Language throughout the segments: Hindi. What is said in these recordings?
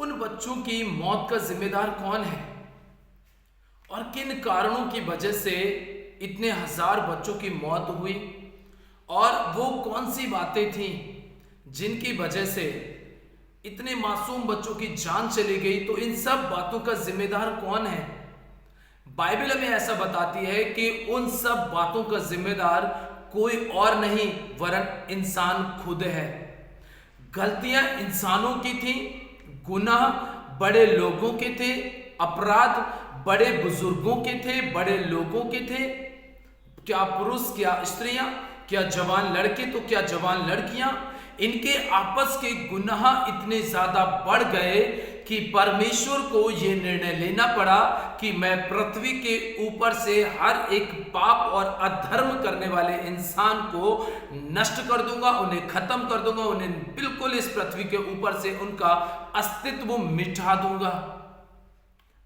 उन बच्चों की मौत का जिम्मेदार कौन है और किन कारणों की वजह से इतने हजार बच्चों की मौत हुई और वो कौन सी बातें थी जिनकी वजह से इतने मासूम बच्चों की जान चली गई। तो इन सब बातों का जिम्मेदार कौन है? बाइबल हमें ऐसा बताती है कि उन सब बातों का जिम्मेदार कोई और नहीं वरन इंसान खुद है। गलतियां इंसानों की थी, गुनाह बड़े लोगों के थे, अपराध बड़े बुजुर्गों के थे, बड़े लोगों के थे। क्या पुरुष, क्या स्त्रियां, क्या जवान लड़के तो क्या जवान लड़कियां, इनके आपस के गुनाह इतने ज्यादा बढ़ गए कि परमेश्वर को यह निर्णय लेना पड़ा कि मैं पृथ्वी के ऊपर से हर एक पाप और अधर्म करने वाले इंसान को नष्ट कर दूंगा, उन्हें खत्म कर दूंगा, उन्हें बिल्कुल इस पृथ्वी के ऊपर से उनका अस्तित्व मिटा दूंगा।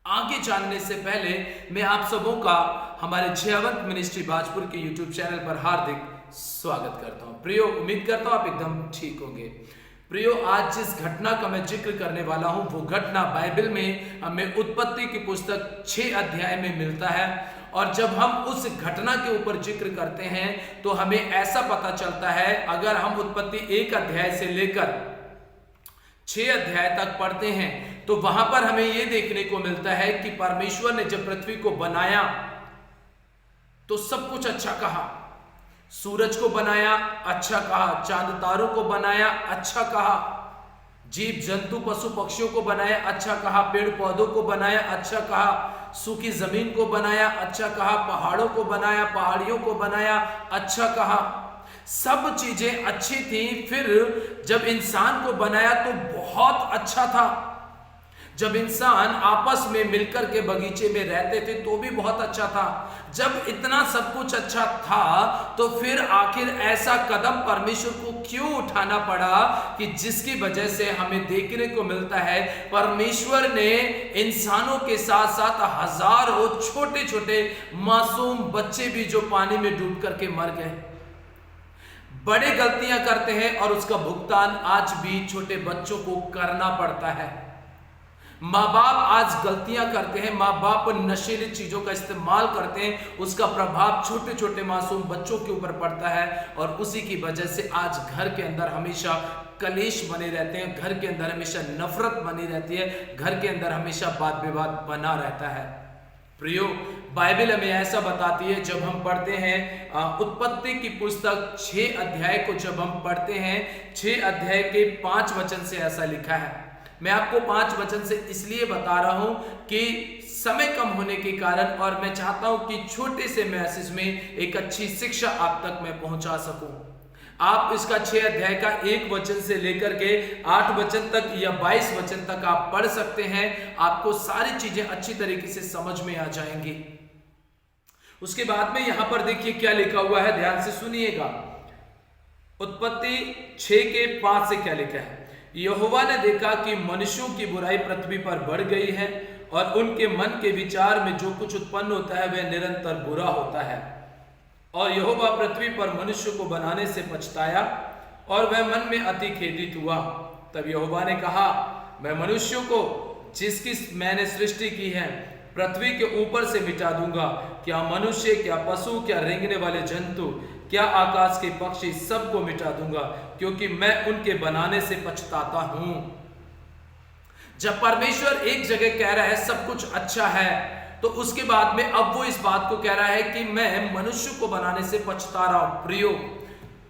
आगे जानने से पहले मैं आप सबों का हमारे जयवंत मिनिस्ट्री बाजपुर के यूट्यूब चैनल पर हार्दिक स्वागत करता हूं। प्रियो, उम्मीद करता हूं आप एकदम ठीक होंगे। प्रियो, आज जिस घटना का मैं जिक्र करने वाला हूं वो घटना बाइबल में हमें उत्पत्ति की पुस्तक 6 अध्याय में मिलता है। और जब हम उस घटना के ऊपर जिक्र करते हैं तो हमें ऐसा पता चलता है, अगर हम उत्पत्ति 1 अध्याय से लेकर 6 अध्याय तक पढ़ते हैं तो वहां पर हमें यह देखने को मिलता है कि परमेश्वर ने जब पृथ्वी को बनाया तो सब कुछ अच्छा कहा। सूरज को बनाया, अच्छा कहा। चांद तारों को बनाया, अच्छा कहा। जीव जंतु पशु पक्षियों को बनाया, अच्छा कहा। पेड़ पौधों को बनाया, अच्छा कहा। सूखी जमीन को बनाया, अच्छा कहा। पहाड़ों को बनाया, पहाड़ियों को बनाया, अच्छा कहा। सब चीजें अच्छी थी। फिर जब इंसान को बनाया तो बहुत अच्छा था। जब इंसान आपस में मिलकर के बगीचे में रहते थे तो भी बहुत अच्छा था। जब इतना सब कुछ अच्छा था तो फिर आखिर ऐसा कदम परमेश्वर को क्यों उठाना पड़ा कि जिसकी वजह से हमें देखने को मिलता है परमेश्वर ने इंसानों के साथ साथ हजारों छोटे छोटे मासूम बच्चे भी जो पानी में डूब करके मर गए। बड़े गलतियां करते हैं और उसका भुगतान आज भी छोटे बच्चों को करना पड़ता है। माँ बाप आज गलतियां करते हैं, माँ बाप नशीली चीजों का इस्तेमाल करते हैं, उसका प्रभाव छोटे छोटे मासूम बच्चों के ऊपर पड़ता है और उसी की वजह से आज घर के अंदर हमेशा कलेश बने रहते हैं, घर के अंदर हमेशा नफरत बनी रहती है, घर के अंदर हमेशा वाद विवाद बना रहता है। प्रियो, बाइबल हमें ऐसा बताती है, जब हम पढ़ते हैं उत्पत्ति की पुस्तक 6 अध्याय को जब हम पढ़ते हैं 6 अध्याय के 5 वचन से ऐसा लिखा है। मैं आपको 5 वचन से इसलिए बता रहा हूं कि समय कम होने के कारण, और मैं चाहता हूं कि छोटे से मैसेज में एक अच्छी शिक्षा आप तक मैं पहुंचा सकूं। आप इसका 6 अध्याय का 1 वचन से लेकर के 8 वचन तक या 22 वचन तक आप पढ़ सकते हैं। आपको सारी चीजें अच्छी तरीके से समझ में आ जाएंगी। उसके बाद में यहां पर देखिए क्या लिखा हुआ है, ध्यान से सुनिएगा। उत्पत्ति 6 के 5 से क्या लिखा है। यहोवा ने देखा कि मनुष्यों की बुराई पृथ्वी पर बढ़ गई है और उनके मन के विचार में जो कुछ उत्पन्न होता है वह निरंतर बुरा होता है। और यहोवा पृथ्वी पर मनुष्य को बनाने से पछताया और वह मन में अति खेदित हुआ। तब यहोवा ने कहा, मैं मनुष्यों को जिसकी मैंने सृष्टि की है पृथ्वी के ऊपर से मिटा दूंगा, क्या मनुष्य, क्या पशु, क्या रेंगने वाले जंतु, क्या आकाश के पक्षी, सबको मिटा दूंगा, क्योंकि मैं उनके बनाने से पछताता हूं। जब परमेश्वर एक जगह कह रहा है सब कुछ अच्छा है तो उसके बाद में अब वो इस बात को कह रहा है कि मैं मनुष्य को बनाने से पछता रहा हूं। प्रियो,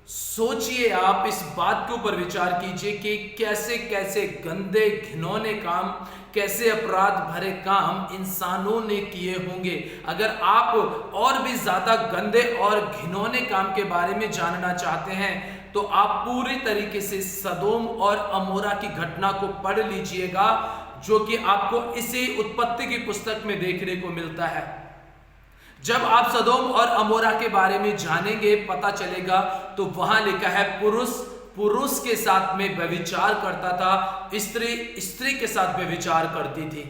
सोचिए, आप इस बात के ऊपर विचार कीजिए कि कैसे कैसे गंदे घिनौने काम, कैसे अपराध भरे काम इंसानों ने किए होंगे। अगर आप और भी ज्यादा गंदे और घिनौने काम के बारे में जानना चाहते हैं तो आप पूरी तरीके से सदोम और अमोरा की घटना को पढ़ लीजिएगा, जो कि आपको इसी उत्पत्ति की पुस्तक में देखने को मिलता है। जब आप सदोम और अमोरा के बारे में जानेंगे, पता चलेगा, तो वहां लिखा है पुरुष के साथ में व्यभिचार करता था, स्त्री के साथ व्यभिचार करती थी।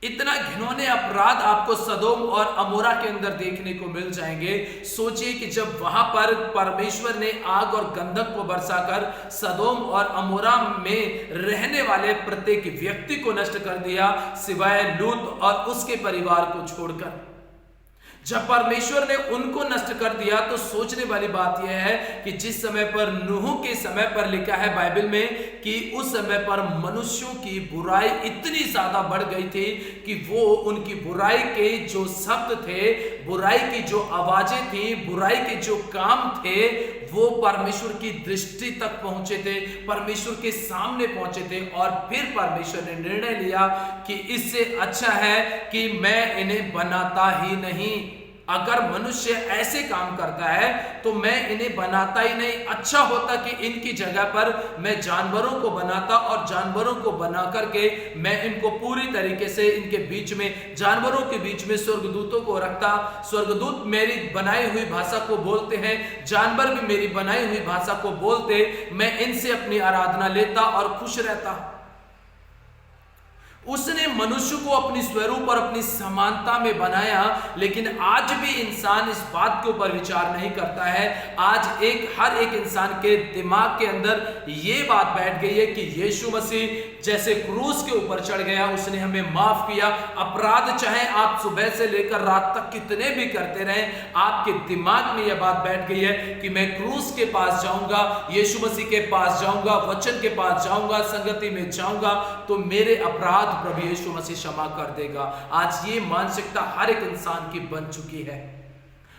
इतना घिनौने अपराध आपको सदोम और अमोरा के अंदर देखने को मिल जाएंगे। सोचिए कि जब वहां पर परमेश्वर ने आग और गंधक को बरसाकर सदोम और अमोरा में रहने वाले प्रत्येक व्यक्ति को नष्ट कर दिया, सिवाय लूत और उसके परिवार को छोड़कर। जब परमेश्वर ने उनको नष्ट कर दिया तो सोचने वाली बात यह है कि जिस समय पर नूह के समय पर लिखा है बाइबल में कि उस समय पर मनुष्यों की बुराई इतनी ज्यादा बढ़ गई थी कि वो उनकी बुराई के जो शब्द थे, बुराई की जो आवाजें थी, बुराई के जो काम थे, वो परमेश्वर की दृष्टि तक पहुंचे थे, परमेश्वर के सामने पहुंचे थे। और फिर परमेश्वर ने निर्णय लिया कि इससे अच्छा है कि मैं इन्हें बनाता ही नहीं। अगर मनुष्य ऐसे काम करता है तो मैं इन्हें बनाता ही नहीं। अच्छा होता कि इनकी जगह पर मैं जानवरों को बनाता और जानवरों को बना करके मैं इनको पूरी तरीके से इनके बीच में, जानवरों के बीच में स्वर्गदूतों को रखता। स्वर्गदूत मेरी बनाई हुई भाषा को बोलते हैं, जानवर भी मेरी बनाई हुई भाषा को बोलते, मैं इनसे अपनी आराधना लेता और खुश रहता। उसने मनुष्य को अपनी स्वरूप और अपनी समानता में बनाया, लेकिन आज भी इंसान इस बात के ऊपर विचार नहीं करता है। आज हर एक इंसान के दिमाग के अंदर ये बात बैठ गई है कि यीशु मसीह जैसे क्रूस के ऊपर चढ़ गया, उसने हमें माफ किया। अपराध चाहे आप सुबह से लेकर रात तक कितने भी करते रहें, आपके दिमाग में यह बात बैठ गई है कि मैं क्रूस के पास जाऊंगा, यीशु मसीह के पास जाऊंगा, वचन के पास जाऊंगा, संगति में जाऊंगा तो मेरे अपराध प्रभु यीशु मसीह क्षमा कर देगा। आज ये मानसिकता हर एक इंसान की बन चुकी है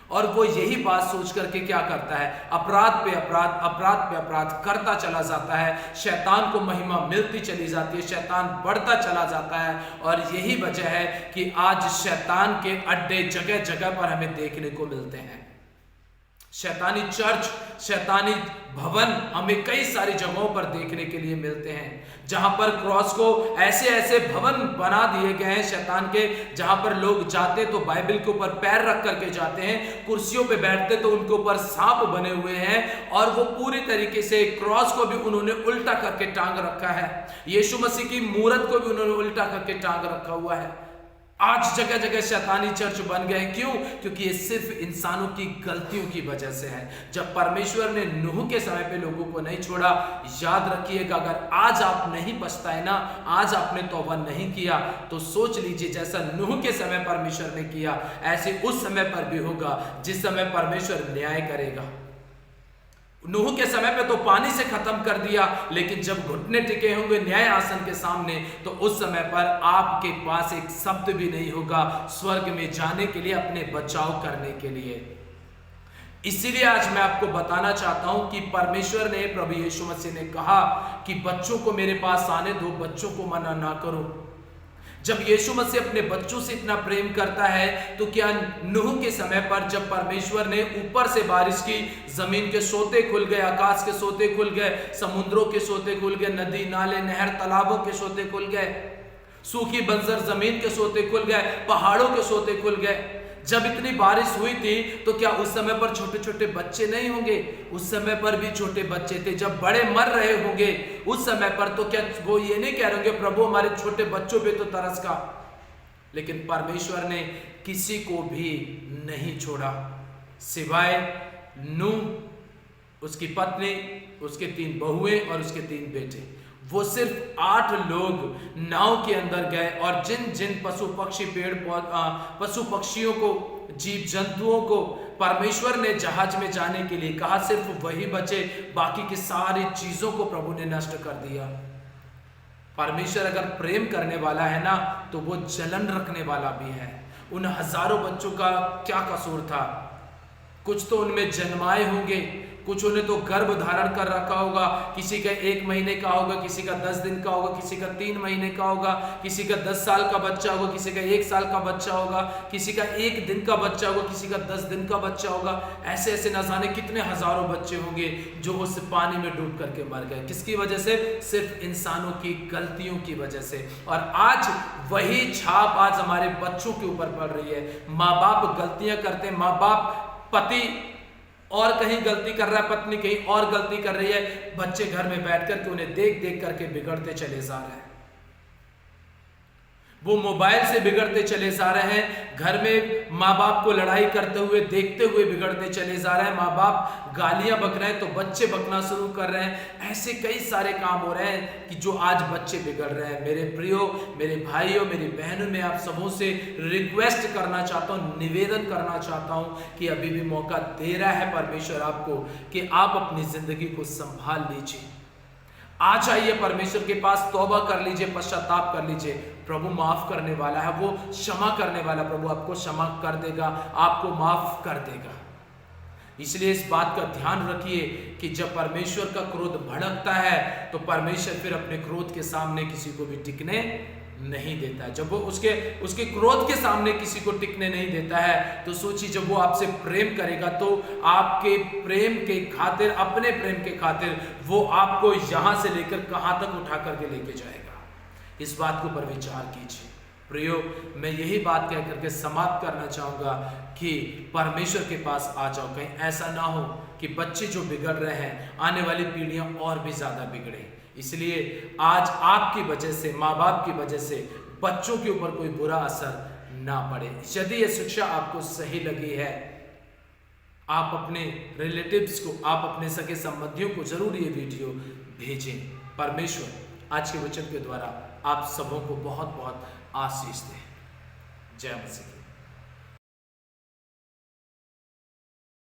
और वो यही बात सोच करके क्या करता है, अपराध पे अपराध, अपराध पे अपराध करता चला जाता है। शैतान को महिमा मिलती चली जाती है, शैतान बढ़ता चला जाता है। और यही वजह है कि आज शैतान के अड्डे जगह जगह पर हमें देखने को मिलते हैं। शैतानी चर्च, शैतानी भवन हमें कई सारी जगहों पर देखने के लिए मिलते हैं, जहां पर क्रॉस को ऐसे ऐसे भवन बना दिए गए हैं शैतान के, जहां पर लोग जाते तो बाइबल के ऊपर पैर रख करके जाते हैं, कुर्सियों पे बैठते तो उनके ऊपर सांप बने हुए हैं और वो पूरी तरीके से क्रॉस को भी उन्होंने उल्टा करके टांग रखा है, यीशु मसीह की मूरत को भी उन्होंने उल्टा करके टांग रखा हुआ है। आज जगह जगह शैतानी चर्च बन गए। क्यों? क्योंकि ये सिर्फ इंसानों की गलतियों की वजह से है। जब परमेश्वर ने नूह के समय पे लोगों को नहीं छोड़ा, याद रखिएगा, अगर आज आप नहीं पछताए ना, आज आपने तौबा नहीं किया, तो सोच लीजिए जैसा नूह के समय परमेश्वर ने किया, ऐसे उस समय पर भी होगा जिस समय परमेश्वर न्याय करेगा। नूह के समय पे तो पानी से खत्म कर दिया, लेकिन जब घुटने टिके होंगे न्याय आसन के सामने तो उस समय पर आपके पास एक शब्द भी नहीं होगा स्वर्ग में जाने के लिए, अपने बचाव करने के लिए। इसीलिए आज मैं आपको बताना चाहता हूं कि परमेश्वर ने, प्रभु यीशु मसीह ने कहा कि बच्चों को मेरे पास आने दो, बच्चों को मना ना करो। जब यीशु मसीह अपने बच्चों से इतना प्रेम करता है तो क्या नूह के समय पर जब परमेश्वर ने ऊपर से बारिश की, जमीन के सोते खुल गए, आकाश के सोते खुल गए, समुद्रों के सोते खुल गए, नदी नाले नहर तालाबों के सोते खुल गए, सूखी बंजर जमीन के सोते खुल गए, पहाड़ों के सोते खुल गए, जब इतनी बारिश हुई थी तो क्या उस समय पर छोटे छोटे बच्चे नहीं होंगे? उस समय पर भी छोटे बच्चे थे। जब बड़े मर रहे होंगे उस समय पर तो क्या वो ये नहीं कह रहे होंगे प्रभु हमारे छोटे बच्चों पे तो तरस का? लेकिन परमेश्वर ने किसी को भी नहीं छोड़ा सिवाय नूह, उसकी पत्नी, उसके 3 बहुएं और उसके 3 बेटे। वो सिर्फ 8 लोग नाव के अंदर गए और जिन जिन पशु पक्षी, पशु पक्षियों को, जीव जंतुओं को परमेश्वर ने जहाज में जाने के लिए कहा, सिर्फ वही बचे, बाकी की सारी चीजों को प्रभु ने नष्ट कर दिया। परमेश्वर अगर प्रेम करने वाला है ना तो वो जलन रखने वाला भी है। उन हजारों बच्चों का क्या कसूर था? कुछ तो उनमें जन्माए होंगे, कुछ उन्हें तो गर्भ धारण कर रखा होगा, किसी का 1 महीने का होगा, किसी का 10 दिन का होगा, किसी का 3 महीने का होगा, किसी का 10 साल का बच्चा होगा, किसी का 1 साल का बच्चा होगा, किसी का 1 दिन का बच्चा होगा, किसी का 10 दिन का बच्चा होगा। ऐसे ऐसे न जाने कितने हजारों बच्चे होंगे जो उस पानी में डूब करके मर गए। किसकी वजह से? सिर्फ इंसानों की गलतियों की वजह से। और आज वही छाप आज हमारे बच्चों के ऊपर पड़ रही है। माँ बाप गलतियां करते हैं, माँ बाप, पति और कहीं गलती कर रहा है, पत्नी कहीं और गलती कर रही है, बच्चे घर में बैठ करके उन्हें देख देख करके बिगड़ते चले जा रहे हैं। वो मोबाइल से बिगड़ते चले जा रहे हैं, घर में माँ बाप को लड़ाई करते हुए देखते हुए बिगड़ते चले जा रहे हैं, माँ बाप गालियां बक रहे हैं तो बच्चे बकना शुरू कर रहे हैं। ऐसे कई सारे काम हो रहे हैं कि जो आज बच्चे बिगड़ रहे हैं। मेरे प्रियो, मेरे भाइयों, मेरी बहनों, मैं आप सबों से रिक्वेस्ट करना चाहता हूँ, निवेदन करना चाहता हूँ कि अभी भी मौका दे रहा है परमेश्वर आपको कि आप अपनी जिंदगी को संभाल लीजिए। आ जाइए परमेश्वर के पास, तौबा कर लीजिए, पश्चाताप कर लीजिए। प्रभु माफ करने वाला है, वो क्षमा करने वाला। प्रभु आपको क्षमा कर देगा, आपको माफ कर देगा। इसलिए इस बात का ध्यान रखिए कि जब परमेश्वर का क्रोध भड़कता है तो परमेश्वर फिर अपने क्रोध के सामने किसी को भी टिकने नहीं देता है। जब वो उसके क्रोध के सामने किसी को टिकने नहीं देता है तो सोचिए, जब वो आपसे प्रेम करेगा तो आपके प्रेम के खातिर, अपने प्रेम के खातिर वो आपको यहां से लेकर कहां तक उठा करके लेके जाएगा। इस बात के ऊपर विचार कीजिए। प्रियो, मैं यही बात कह करके समाप्त करना चाहूंगा कि परमेश्वर के पास आ जाओ। कहीं ऐसा ना हो कि बच्चे जो बिगड़ रहे हैं, आने वाली पीढ़ियां और भी ज्यादा बिगड़े। इसलिए आज आपकी वजह से, माँ बाप की वजह से बच्चों के ऊपर कोई बुरा असर ना पड़े। यदि यह शिक्षा आपको सही लगी है, आप अपने रिलेटिव्स को, आप अपने सगे संबंधियों को जरूर ये वीडियो भेजें। परमेश्वर आज के वचन के द्वारा आप सबों को बहुत बहुत आशीष दे। जय मसीह।